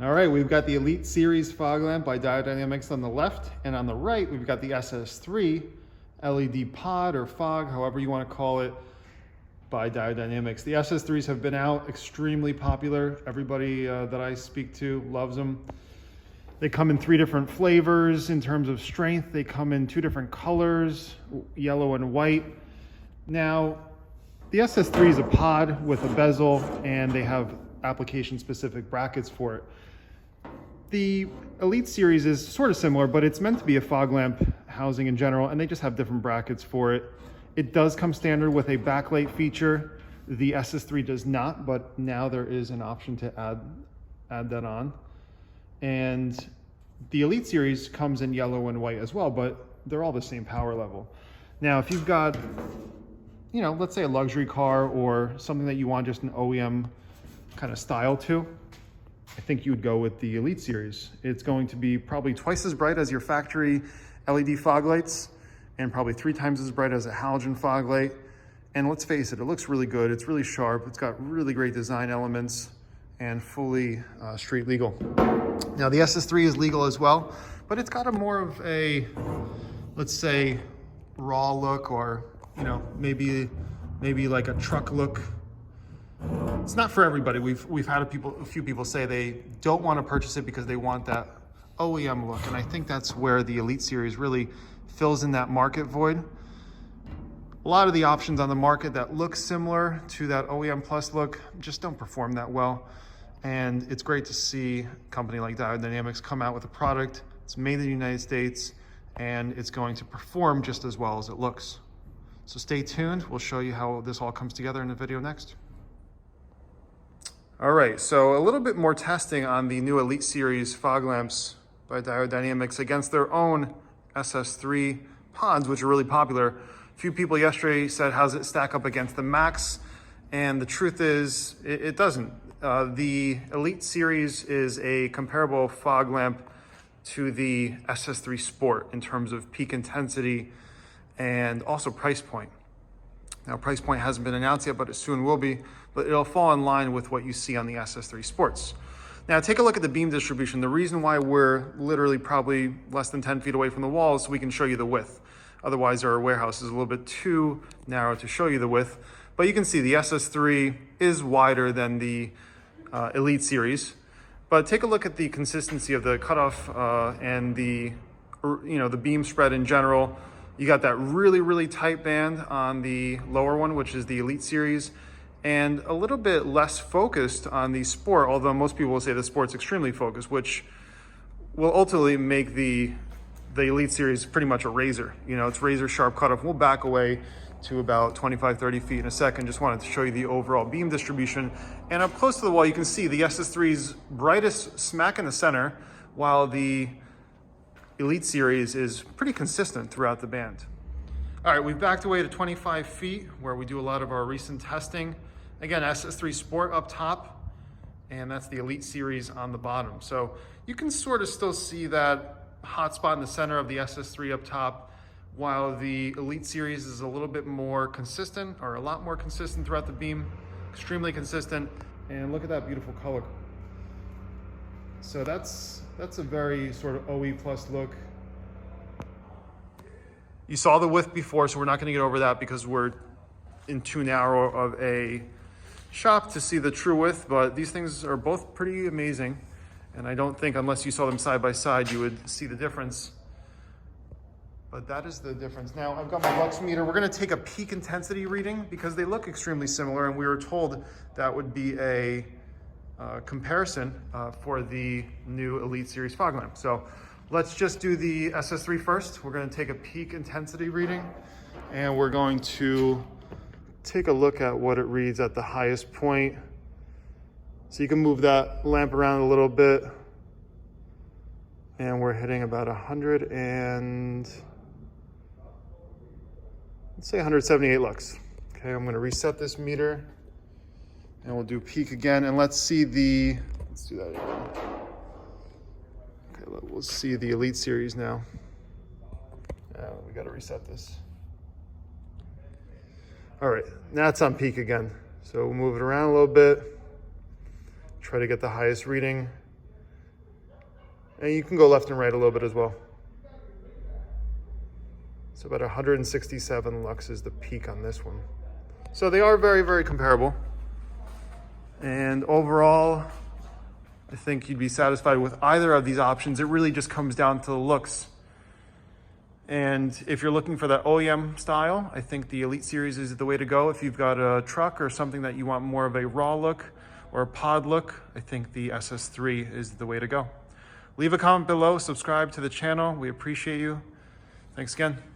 All right, we've got the Elite Series fog lamp by Diode on the left, and on the right, we've got the SS3 LED pod or fog, however you want to call it, by Diode. The SS3s have been out, extremely popular. Everybody that I speak to loves them. They come in 3 different flavors in terms of strength. They come in 2 different colors, yellow and white. Now, the SS3 is a pod with a bezel, and they have application-specific brackets for it. The Elite Series is sort of similar, but it's meant to be a fog lamp housing in general, and they just have different brackets for it. It does come standard with a backlight feature. The SS3 does not, but now there is an option to add that on. And the Elite Series comes in yellow and white as well, but they're all the same power level. Now, if you've got, let's say a luxury car or something that you want just an OEM kind of style to, I think you would go with the Elite Series. It's going to be probably twice as bright as your factory LED fog lights and probably 3 times as bright as a halogen fog light. And let's face it, it looks really good. It's really sharp. It's got really great design elements and fully street legal. Now the SS3 is legal as well, but it's got a more of a, let's say, raw look, or maybe like a truck look. It's not for everybody. We've had a few people say they don't want to purchase it because they want that OEM look, and I think that's where the Elite Series really fills in that market void. A lot of the options on the market that look similar to that OEM Plus look just don't perform that well, and it's great to see a company like Diode come out with a product. It's made in the United States, and it's going to perform just as well as it looks. So stay tuned. We'll show you how this all comes together in the video next. All right, so a little bit more testing on the new Elite Series fog lamps by Diode against their own SS3 pods, which are really popular. A few people yesterday said, how's it stack up against the Max? And the truth is, it doesn't. The Elite Series is a comparable fog lamp to the SS3 Sport in terms of peak intensity and also price point. Now, price point hasn't been announced yet, but it soon will be, but it'll fall in line with what you see on the SS3 Sports. Now, take a look at the beam distribution. The reason why we're literally probably less than 10 feet away from the wall is so we can show you the width. Otherwise, our warehouse is a little bit too narrow to show you the width. But you can see the SS3 is wider than the Elite Series. But take a look at the consistency of the cutoff and the beam spread in general. You got that really, really tight band on the lower one, which is the Elite Series, and a little bit less focused on the Sport, although most people will say the Sport's extremely focused, which will ultimately make the Elite Series pretty much a razor. It's razor sharp cutoff. We'll back away to about 25, 30 feet in a second. Just wanted to show you the overall beam distribution. And up close to the wall, you can see the SS3's brightest smack in the center, while the Elite Series is pretty consistent throughout the band. All right, we've backed away to 25 feet where we do a lot of our recent testing. Again, SS3 Sport up top, and that's the Elite Series on the bottom. So you can sort of still see that hot spot in the center of the SS3 up top, while the Elite Series is a little bit more consistent, or a lot more consistent throughout the beam, extremely consistent. And look at that beautiful color. So that's a very sort of OE plus look. You saw the width before, so we're not going to get over that because we're in too narrow of a shop to see the true width, but these things are both pretty amazing. And I don't think, unless you saw them side by side, you would see the difference. But that is the difference. Now, I've got my lux meter. We're going to take a peak intensity reading because they look extremely similar, and we were told that would be a comparison for the new Elite Series fog lamp. So let's just do the SS3 first. We're going to take a peak intensity reading, and we're going to take a look at what it reads at the highest point. So you can move that lamp around a little bit, and we're hitting about 178 lux. Okay, I'm going to reset this meter, and we'll do peak again, and let's do that again. Okay, we'll see the Elite Series now. We got to reset this. All right, now it's on peak again. So we'll move it around a little bit, try to get the highest reading. And you can go left and right a little bit as well. So about 167 lux is the peak on this one. So they are very, very comparable. And overall, I think you'd be satisfied with either of these options. It really just comes down to the looks. And if you're looking for that OEM style, I think the Elite Series is the way to go. If you've got a truck or something that you want more of a raw look or a pod look, I think the SS3 is the way to go. Leave a comment below, subscribe to the channel. We appreciate you. Thanks again.